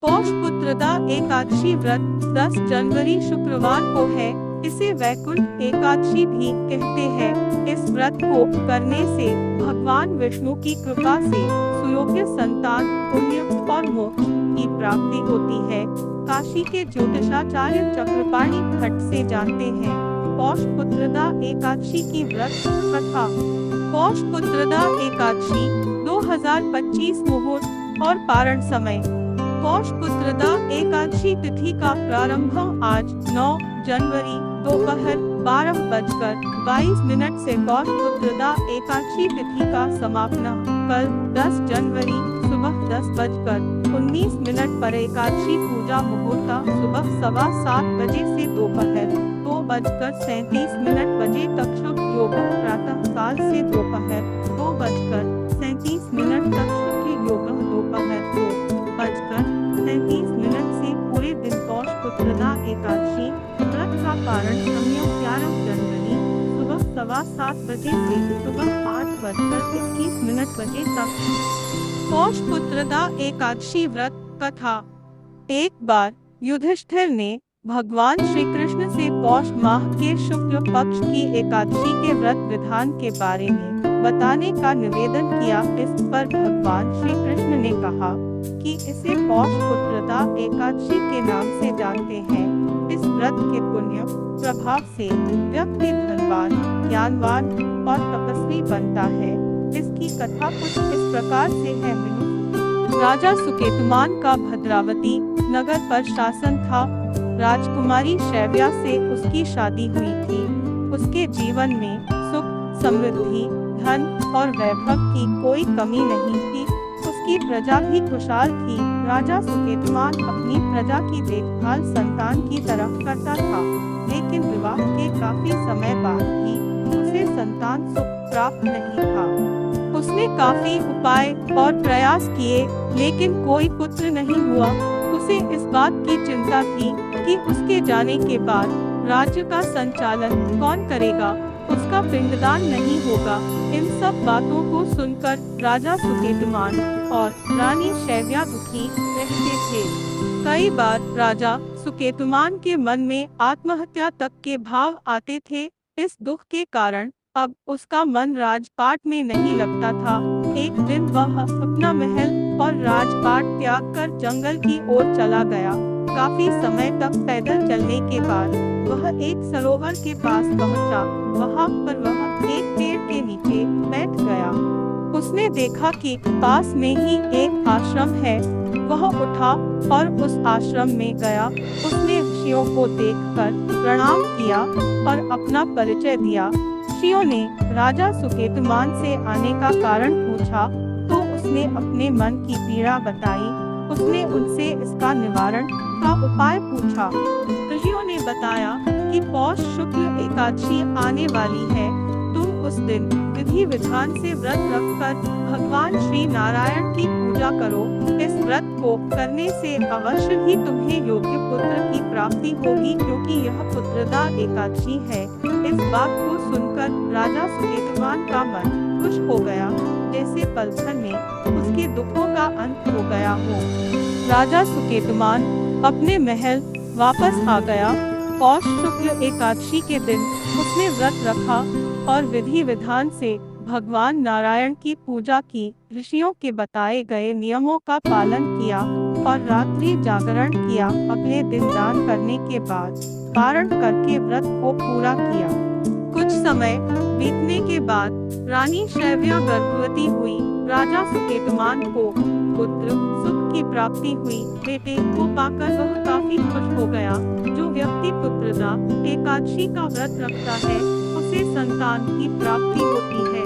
पौषपुत्रदा एकादशी व्रत 10 जनवरी शुक्रवार को है। इसे वैकुंठ एकादशी भी कहते हैं। इस व्रत को करने से भगवान विष्णु की कृपा से सुयोग्य संतान, पुण्य और मोक्ष की प्राप्ति होती है। काशी के ज्योतिषाचार्य चक्रपाणि भट्ट से जानते हैं। पौषपुत्रदा एकादशी की व्रत कथा। पौषपुत्रदा एकादशी 2025 मुहूर्त और पारण समय। पौषपुत्रदा एकादशी तिथि का प्रारंभ आज 9 जनवरी दोपहर 12:22 से पौषपुत्रदा एकादशी तिथि का समापन कल 10 जनवरी सुबह 10:19 पर एकादशी पूजा मुहूर्त सुबह 7:15 बजे से दोपहर 2:37 बजे तक शुभ योग प्रातः काल से दोपहर 2:37 तक शुभ योग दोपहर 2:37 से पूरे दिन पौषपुत्रदा एकादशी व्रत का पारण समय 11 जनवरी सुबह 7:15 बजे से सुबह 8:21 बजे तक। पौषपुत्रदा एकादशी व्रत कथा। एक बार युधिष्ठिर ने भगवान श्री कृष्ण से पौष माह के शुक्ल पक्ष की एकादशी के व्रत विधान के बारे में बताने का निवेदन किया। इस पर भगवान श्री कृष्ण ने कहा कि इसे पौषपुत्रदा एकादशी के नाम से जानते हैं। इस व्रत के पुण्य प्रभाव से व्यक्ति धनवान, ज्ञानवान और तपस्वी बनता है। इसकी कथा कुछ इस प्रकार से है। राजा सुकेतुमान का भद्रावती नगर पर शासन था। राजकुमारी शैव्या से उसकी शादी हुई थी। उसके जीवन में सुख, समृद्धि, धन और वैभव की कोई कमी नहीं थी। उसकी प्रजा भी खुशहाल थी। राजा सुकेतुमान अपनी प्रजा की देखभाल संतान की तरह करता था, लेकिन विवाह के काफी समय बाद भी उसे संतान सुख प्राप्त नहीं था। उसने काफी उपाय और प्रयास किए, लेकिन कोई पुत्र नहीं हुआ। उसे इस बात की चिंता थी कि उसके जाने के बाद राज्य का संचालन कौन करेगा, उसका पिंडदान नहीं होगा। इन सब बातों को सुनकर राजा सुकेतुमान और रानी शैव्या दुखी रहते थे। कई बार राजा सुकेतुमान के मन में आत्महत्या तक के भाव आते थे। इस दुख के कारण अब उसका मन राजपाट में नहीं लगता था। एक दिन वह अपना महल और राजपाट त्याग कर जंगल की ओर चला गया। काफी समय तक पैदल चलने के बाद वह एक सरोवर के पास पहुंचा। वहां पर वह एक पेड़ के नीचे बैठ गया। उसने देखा कि पास में ही एक आश्रम है। वह उठा और उस आश्रम में गया। उसने ऋषियों को देखकर प्रणाम किया और अपना परिचय दिया। ऋषियों ने राजा सुकेतुमान से आने का कारण पूछा तो उसने अपने मन की पीड़ा बताई। उसने उनसे इसका निवारण का उपाय पूछा। ऋषियों ने बताया कि पौष शुक्ल एकादशी आने वाली है। तुम उस दिन विधि विधान से व्रत रखकर भगवान श्री नारायण की पूजा करो। इस व्रत को करने से अवश्य ही तुम्हें योग्य पुत्र की प्राप्ति होगी, क्योंकि यह पुत्रदा एकादशी है। इस बात को सुनकर राजा सुकेतुमान का मन खुश हो गया, जैसे पल भर में उसके दुखों का अंत हो गया हो। राजा सुकेतुमान अपने महल वापस आ गया। पौष शुक्ल एकादशी के दिन उसने व्रत रखा और विधि विधान से भगवान नारायण की पूजा की। ऋषियों के बताए गए नियमों का पालन किया और रात्रि जागरण किया। अगले दिन दान करने के बाद पारण करके व्रत को पूरा किया। कुछ समय बीतने के बाद रानी शैव्या गर्भवती हुई। राजा सुकेतुमान को पुत्र सुख की प्राप्ति हुई। बेटे को पाकर वह काफी खुश हो गया। जो व्यक्ति पुत्रदा एकादशी का व्रत रखता है उसे संतान की प्राप्ति होती है।